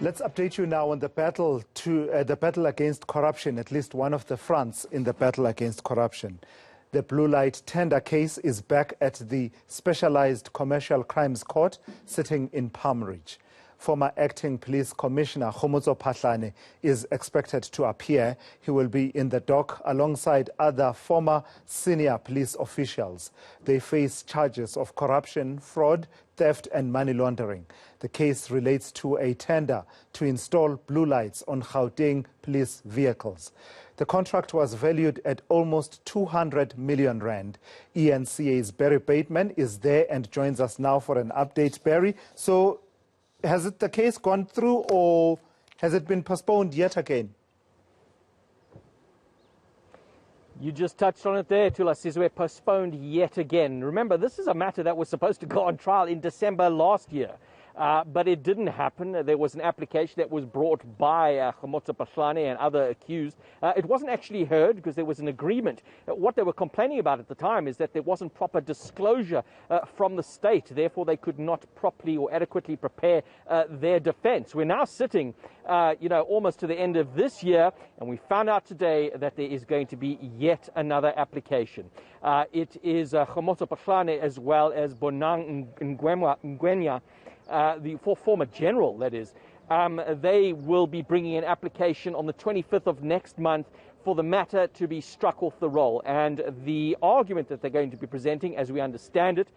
Let's update you now on the battle against corruption, at least one of the fronts in the battle against corruption. The blue light tender case is back at the Specialised Commercial Crimes Court sitting in Palm Ridge. Former Acting Police Commissioner Khomotso Phahlane is expected to appear. He will be in the dock alongside other former senior police officials. They face charges of corruption, fraud, theft and money laundering. The case relates to a tender to install blue lights on Gauteng police vehicles. The contract was valued at almost 200 million rand. eNCA's Barry Bateman is there and joins us now for an update. Barry, so has the case gone through or has it been postponed yet again? You just touched on it there, Tula Sizwe, postponed yet again. Remember, this is a matter that was supposed to go on trial in December last year. But it didn't happen. There was an application that was brought by Khomotso Phahlane and other accused. It wasn't actually heard because there was an agreement. What they were complaining about at the time is that there wasn't proper disclosure from the state. Therefore, they could not properly or adequately prepare their defense. We're now sitting, almost to the end of this year, and we found out today that there is going to be yet another application. It is Khomotso Phahlane as well as Bonang Ngwenya, the former general, that is. They will be bringing an application on the 25th of next month for the matter to be struck off the roll. And the argument that they're going to be presenting, as we understand it,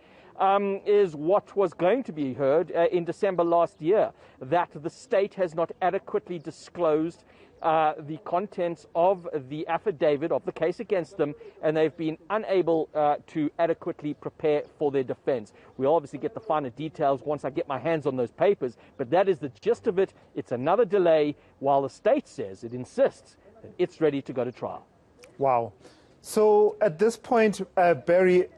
is what was going to be heard in December last year, that the state has not adequately disclosed the contents of the affidavit of the case against them, and they've been unable to adequately prepare for their defense. We'll obviously get the finer details once I get my hands on those papers, but that is the gist of it. It's another delay while the state says, it insists that it's ready to go to trial. Wow. So at this point, Barry,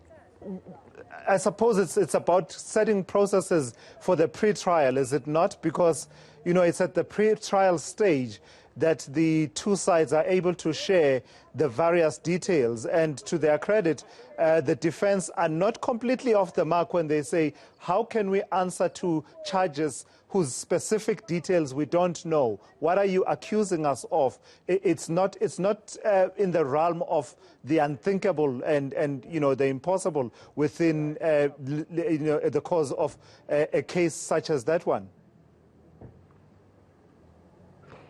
I suppose it's about setting processes for the pre-trial, is it not? Because, it's at the pre-trial stage that the two sides are able to share the various details. And to their credit, the defense are not completely off the mark when they say, how can we answer to charges whose specific details we don't know? What are you accusing us of? It's not in the realm of the unthinkable and the impossible within the cause of a case such as that one.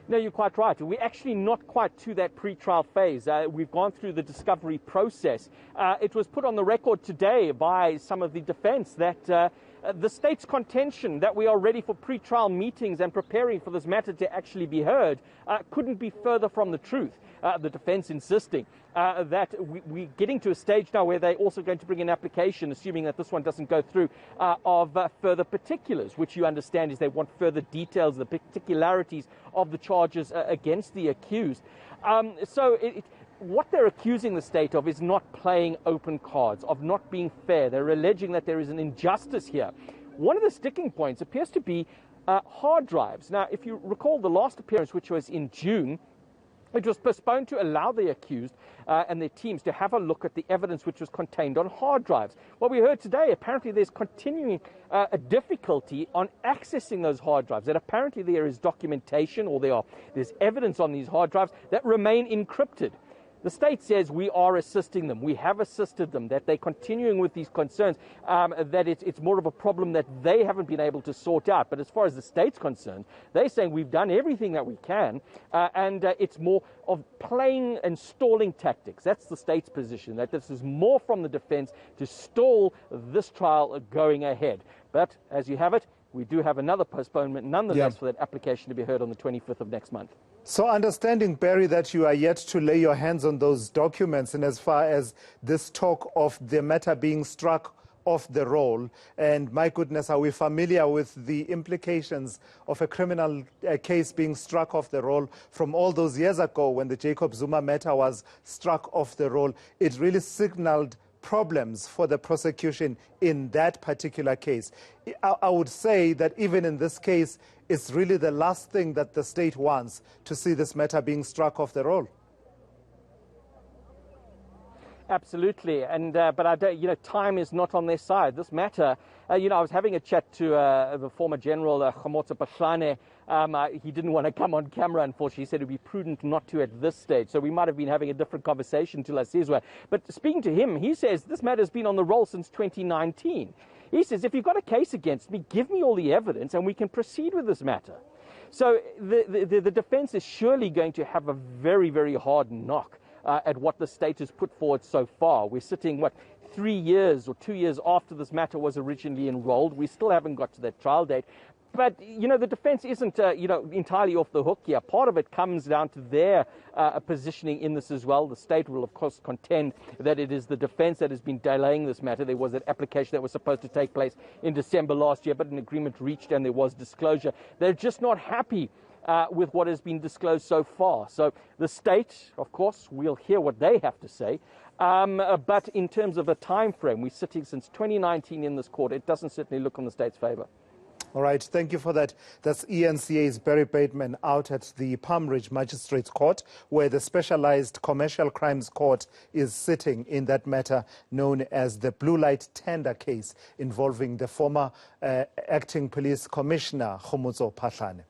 No, you're quite right. We're actually not quite to that pre-trial phase. We've gone through the discovery process. It was put on the record today by some of the defense that the state's contention that we are ready for pre-trial meetings and preparing for this matter to actually be heard couldn't be further from the truth. The defense insisting that we're getting to a stage now where they're also going to bring an application, assuming that this one doesn't go through, of further particulars, which you understand is they want further details, the particularities of the charges against the accused. What they're accusing the state of is not playing open cards, of not being fair. They're alleging that there is an injustice here. One of the sticking points appears to be hard drives. Now, if you recall the last appearance, which was in June, it was postponed to allow the accused and their teams to have a look at the evidence which was contained on hard drives. What we heard today, apparently there's continuing a difficulty on accessing those hard drives, that apparently there is documentation or there's evidence on these hard drives that remain encrypted. The state says we are assisting them, we have assisted them, that they're continuing with these concerns, that it's more of a problem that they haven't been able to sort out. But as far as the state's concerned, they're saying we've done everything that we can, and it's more of playing and stalling tactics. That's the state's position, that this is more from the defense to stall this trial going ahead. But as you have it, we do have another postponement nonetheless for that application to be heard on the 25th of next month. So understanding, Barry, that you are yet to lay your hands on those documents, and as far as this talk of the matter being struck off the roll, and my goodness, are we familiar with the implications of a criminal case being struck off the roll from all those years ago when the Jacob Zuma matter was struck off the roll? It really signaled problems for the prosecution in that particular case. I would say that even in this case, it's really the last thing that the state wants, to see this matter being struck off the roll. Absolutely, and but I don't, time is not on their side. This matter, I was having a chat to the former General Khomotso Phahlane. He didn't want to come on camera, unfortunately. He said it would be prudent not to at this stage. So we might have been having a different conversation to Lasizwe. But speaking to him, he says this matter has been on the roll since 2019. He says, if you've got a case against me, give me all the evidence and we can proceed with this matter. So the defense is surely going to have a very, very hard knock at what the state has put forward so far. We're sitting, 3 years or 2 years after this matter was originally enrolled. We still haven't got to that trial date. But, the defense isn't, entirely off the hook here. Part of it comes down to their positioning in this as well. The state will, of course, contend that it is the defense that has been delaying this matter. There was an application that was supposed to take place in December last year, but an agreement reached and there was disclosure. They're just not happy with what has been disclosed so far. So the state, of course, we'll hear what they have to say. But in terms of a time frame, we're sitting since 2019 in this court. It doesn't certainly look on the state's favor. All right, thank you for that. That's eNCA's Barry Bateman out at the Palm Ridge Magistrates Court, where the Specialized Commercial Crimes Court is sitting in that matter known as the Blue Light Tender case involving the former acting police commissioner, Khomotso Phahlane.